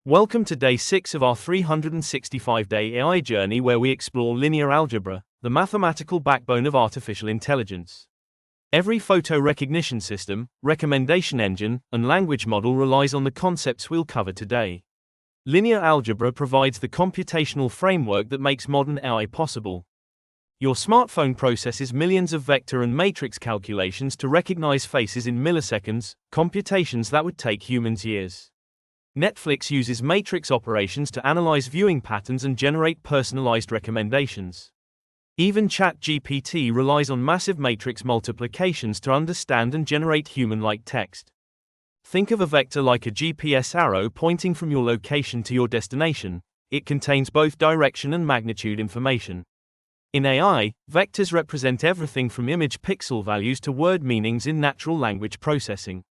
Welcome to day 6 of our 365-day AI journey where we explore linear algebra, the mathematical backbone of artificial intelligence. Every photo recognition system, recommendation engine, and language model relies on the concepts we'll cover today. Linear algebra provides the computational framework that makes modern AI possible. Your smartphone processes millions of vector and matrix calculations to recognize faces in milliseconds, computations that would take humans years. Netflix uses matrix operations to analyze viewing patterns and generate personalized recommendations. Even ChatGPT relies on massive matrix multiplications to understand and generate human-like text. Think of a vector like a GPS arrow pointing from your location to your destination. It contains both direction and magnitude information. In AI, vectors represent everything from image pixel values to word meanings in natural language processing.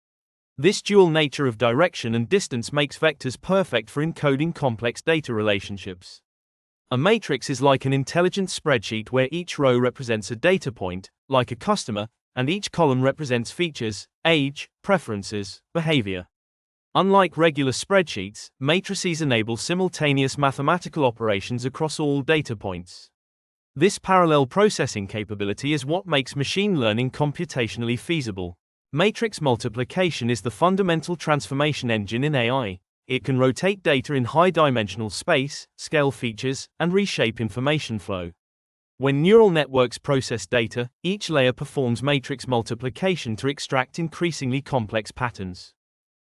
This dual nature of direction and distance makes vectors perfect for encoding complex data relationships. A matrix is like an intelligent spreadsheet where each row represents a data point, like a customer, and each column represents features, age, preferences, behavior. Unlike regular spreadsheets, matrices enable simultaneous mathematical operations across all data points. This parallel processing capability is what makes machine learning computationally feasible. Matrix multiplication is the fundamental transformation engine in AI. It can rotate data in high-dimensional space, scale features, and reshape information flow. When neural networks process data, each layer performs matrix multiplication to extract increasingly complex patterns.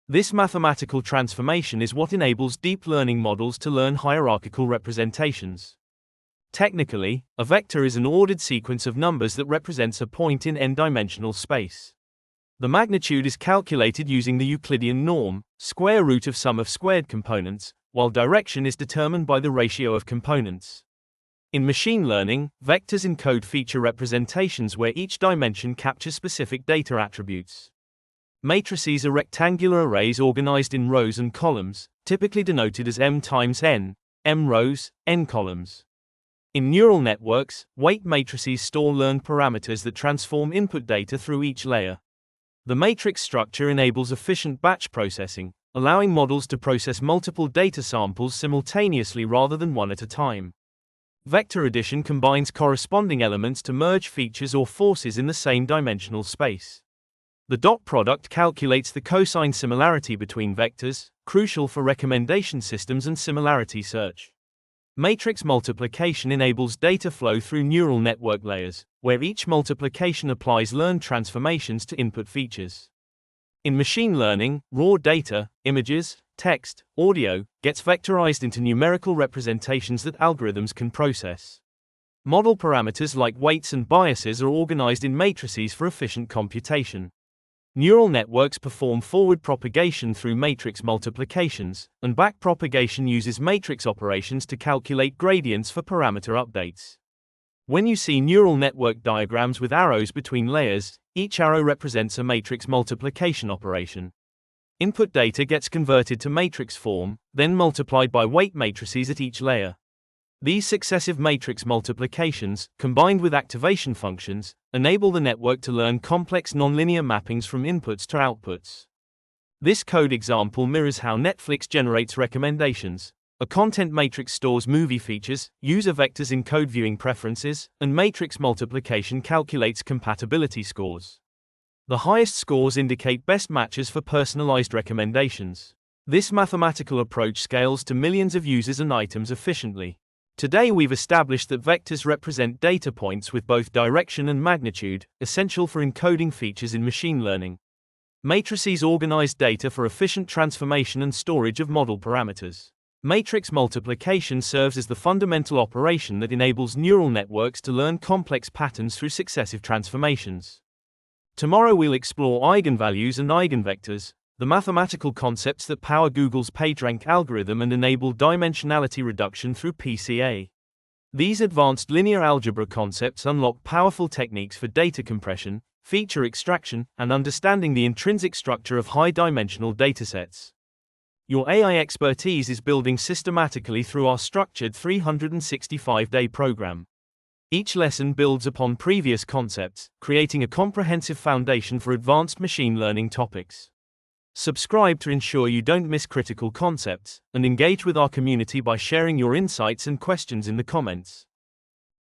This mathematical transformation is what enables deep learning models to learn hierarchical representations. Technically, a vector is an ordered sequence of numbers that represents a point in n-dimensional space. The magnitude is calculated using the Euclidean norm, square root of sum of squared components, while direction is determined by the ratio of components. In machine learning, vectors encode feature representations where each dimension captures specific data attributes. Matrices are rectangular arrays organized in rows and columns, typically denoted as m times n, m rows, n columns. In neural networks, weight matrices store learned parameters that transform input data through each layer. The matrix structure enables efficient batch processing, allowing models to process multiple data samples simultaneously rather than one at a time. Vector addition combines corresponding elements to merge features or forces in the same dimensional space. The dot product calculates the cosine similarity between vectors, crucial for recommendation systems and similarity search. Matrix multiplication enables data flow through neural network layers, where each multiplication applies learned transformations to input features. In machine learning, raw data, images, text, audio, gets vectorized into numerical representations that algorithms can process. Model parameters like weights and biases are organized in matrices for efficient computation. Neural networks perform forward propagation through matrix multiplications, and back propagation uses matrix operations to calculate gradients for parameter updates. When you see neural network diagrams with arrows between layers, each arrow represents a matrix multiplication operation. Input data gets converted to matrix form, then multiplied by weight matrices at each layer. These successive matrix multiplications, combined with activation functions, enable the network to learn complex nonlinear mappings from inputs to outputs. This code example mirrors how Netflix generates recommendations. A content matrix stores movie features, user vectors encode viewing preferences, and matrix multiplication calculates compatibility scores. The highest scores indicate best matches for personalized recommendations. This mathematical approach scales to millions of users and items efficiently. Today we've established that vectors represent data points with both direction and magnitude, essential for encoding features in machine learning. Matrices organize data for efficient transformation and storage of model parameters. Matrix multiplication serves as the fundamental operation that enables neural networks to learn complex patterns through successive transformations. Tomorrow we'll explore eigenvalues and eigenvectors, the mathematical concepts that power Google's PageRank algorithm and enable dimensionality reduction through PCA. These advanced linear algebra concepts unlock powerful techniques for data compression, feature extraction, and understanding the intrinsic structure of high-dimensional datasets. Your AI expertise is building systematically through our structured 365-day program. Each lesson builds upon previous concepts, creating a comprehensive foundation for advanced machine learning topics. Subscribe to ensure you don't miss critical concepts, and engage with our community by sharing your insights and questions in the comments.